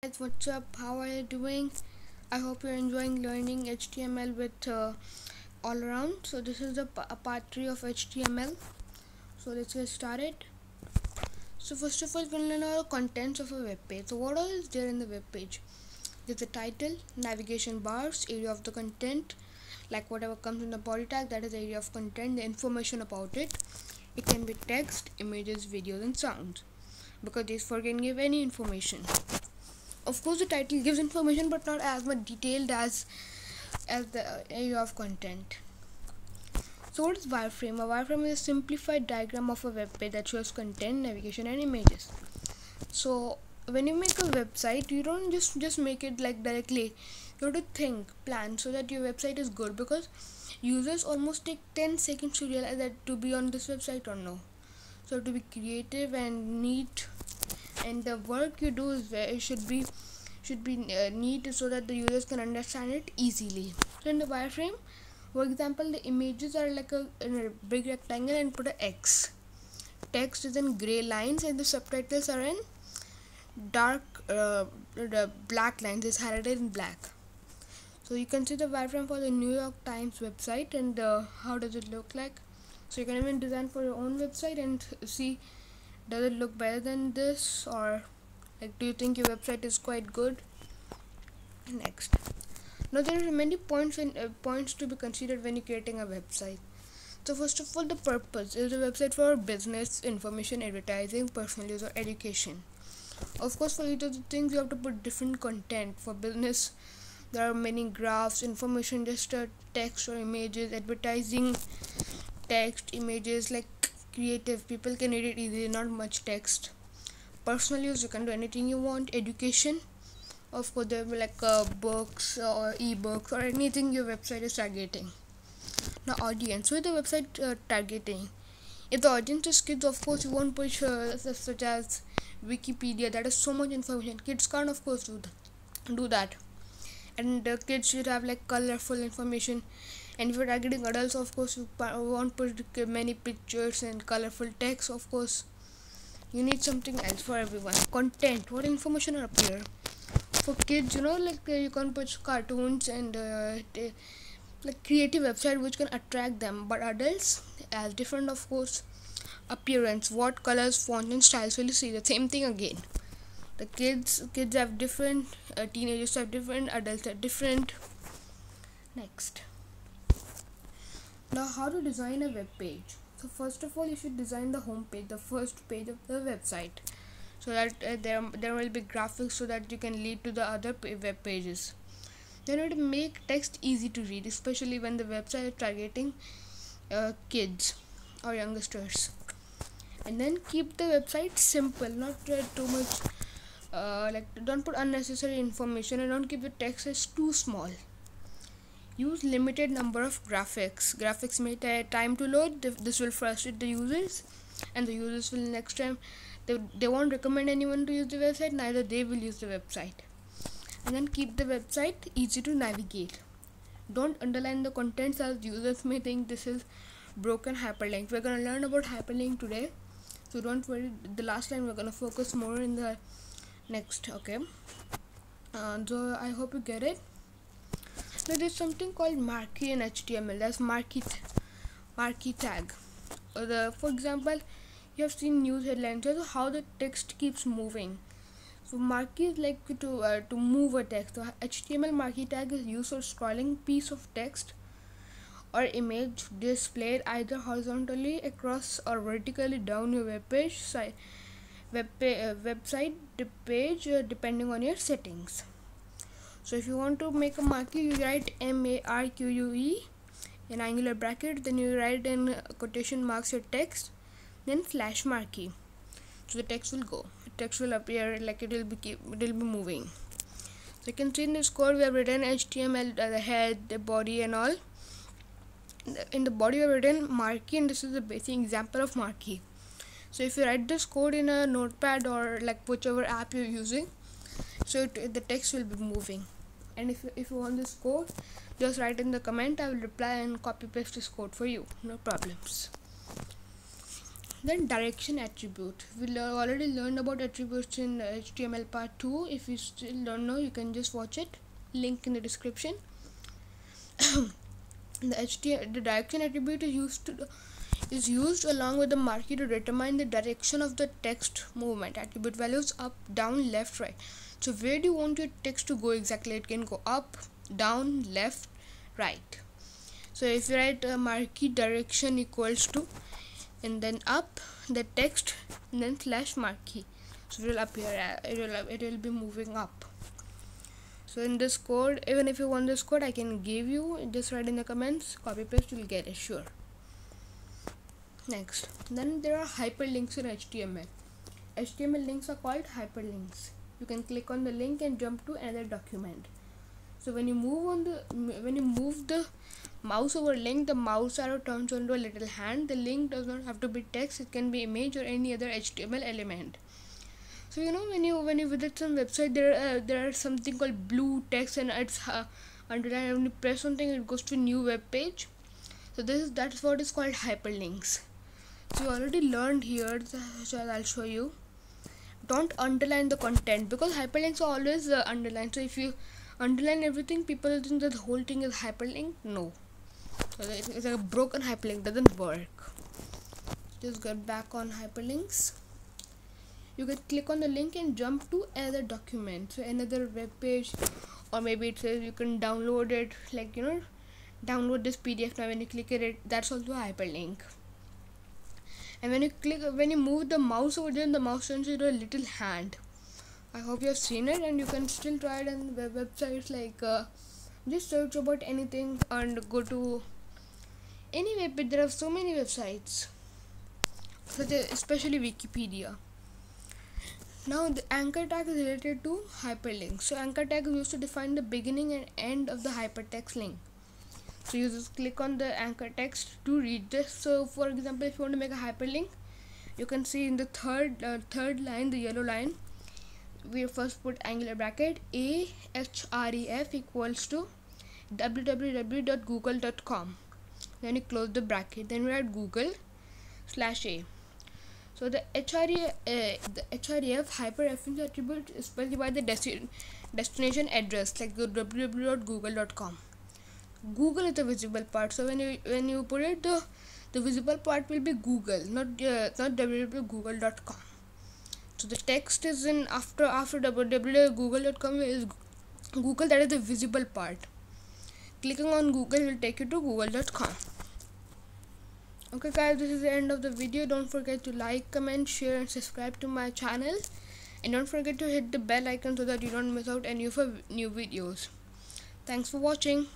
Guys, what's up? How are you doing? I hope you're enjoying learning HTML with all around. So this is a part 3 of HTML. So let's get started. So first of all, we'll learn all the contents of a web page. So what all is there in the web page? There's the title, navigation bars, area of the content, like whatever comes in the body tag, that is the area of content, the information about it. It can be text, images, videos and sounds, because these four can give any information. Of course, the title gives information, but not as much detailed as the area of content. So what is wireframe? A wireframe is a simplified diagram of a web page that shows content, navigation and images. So when you make a website, you don't just make it like directly. You have to think, plan, so that your website is good, because users almost take 10 seconds to realize that to be on this website or no. So to be creative and neat, and the work you do is should be neat, so that the users can understand it easily. So in the wireframe, for example, the images are like in a big rectangle and put a X. Text is in gray lines and the subtitles are in dark the black lines is highlighted in black. So you can see the wireframe for the New York Times website, and how does it look like. So you can even design for your own website and see, does it look better than this, or like, do you think your website is quite good? Next, now there are many points to be considered when you're creating a website. So first of all, the purpose. Is a website for business, information, advertising, personal use or education? Of course, for each of the things you have to put different content. For business, there are many graphs, information, just text or images. Advertising, text, images, like creative, people can read it easily, not much text. Personal use, you can do anything you want. Education, of course, there will be like books or ebooks or anything your website is targeting. Now audience, with the website targeting, if the audience is kids, of course you won't push such as Wikipedia. That is so much information, kids can't of course do that. And kids should have like colorful information. And if you're targeting adults, of course you won't put many pictures and colorful text. Of course you need something else for everyone. Content, what information are appear. For kids, like you can put cartoons and like creative website which can attract them. But adults, as different of course appearance, what colors, fonts and styles will you see. The same thing again. The kids have different, teenagers have different, adults are different. Next, now how to design a web page. So first of all, you should design the home page, the first page of the website, so that there will be graphics, so that you can lead to the other web pages. Then you have to make text easy to read, especially when the website is targeting kids or youngsters. And then keep the website simple, not too much like don't put unnecessary information, and don't keep the text as too small. Use limited number of graphics may take time to load. This will frustrate the users, and the users will next time they won't recommend anyone to use the website, neither they will use the website. And then keep the website easy to navigate. Don't underline the contents, as users may think this is broken hyperlink. We're going to learn about hyperlink today, so don't worry, the last line we're going to focus more in the next. Okay, so I hope you get it. Now there's something called marquee in HTML. That's marquee tag. For example, you have seen news headlines, so how the text keeps moving. So marquee is like to move a text. So HTML marquee tag is used for scrolling piece of text or image displayed either horizontally across or vertically down your website page, depending on your settings. So if you want to make a marquee, you write MARQUE in angular bracket, then you write in quotation marks your text, then slash marquee. So the text will appear, like it will be moving. So you can see in this code we have written HTML, the head, the body and all. In the body we have written marquee, and this is the basic example of marquee. So if you write this code in a notepad or like whichever app you're using, so the text will be moving. And if you want this code, just write in the comment, I will reply and copy paste this code for you, no problems. Then direction attribute. We already learned about attributes in HTML part 2. If you still don't know, you can just watch it. Link in the description. The direction attribute is used along with the marquee to determine the direction of the text movement. Attribute values up, down, left, right. So where do you want your text to go exactly? It can go up, down, left, right. So if you write marquee direction equals to, and then up the text, and then slash marquee, so it will appear, it will be moving up. So in this code, even if you want this code, I can give you, just write in the comments, copy paste, you'll get it, sure. Next, then there are hyperlinks in HTML. HTML links are called hyperlinks. You can click on the link and jump to another document. So when you move the mouse over link, the mouse arrow turns into a little hand. The link does not have to be text, it can be image or any other HTML element. So you know, when you visit some website, there are something called blue text, and it's underlined. When you press something, it goes to a new web page. So that's what is called hyperlinks. So you already learned here, so I'll show you. Don't underline the content, because hyperlinks are always underlined. So if you underline everything, people think that the whole thing is hyperlink. No, so it's like a broken hyperlink, doesn't work. Just get back on hyperlinks. You can click on the link and jump to another document, so another web page, or maybe it says you can download it, like, you know, download this PDF now. When you click it, that's also a hyperlink. And when you move the mouse over there, the mouse turns into a little hand. I hope you have seen it, and you can still try it on websites like just search about anything and go to any web page. There are so many websites, especially Wikipedia. Now the anchor tag is related to hyperlinks. So anchor tag is used to define the beginning and end of the hypertext link. So you just click on the anchor text to read this. So for example, if you want to make a hyperlink, you can see in the third line, the yellow line, we first put angular bracket ahref equals to www.google.com. Then you close the bracket. Then we write Google/a. So the href hyperreference attribute is specified the destination address, like the www.google.com. Google is the visible part. So when you put it, the visible part will be Google, not www.google.com. So the text is in after www.google.com is Google, that is the visible part. Clicking on Google will take you to google.com. Okay guys, this is the end of the video. Don't forget to like, comment, share and subscribe to my channel, and don't forget to hit the bell icon so that you don't miss out any of our new videos. Thanks for watching.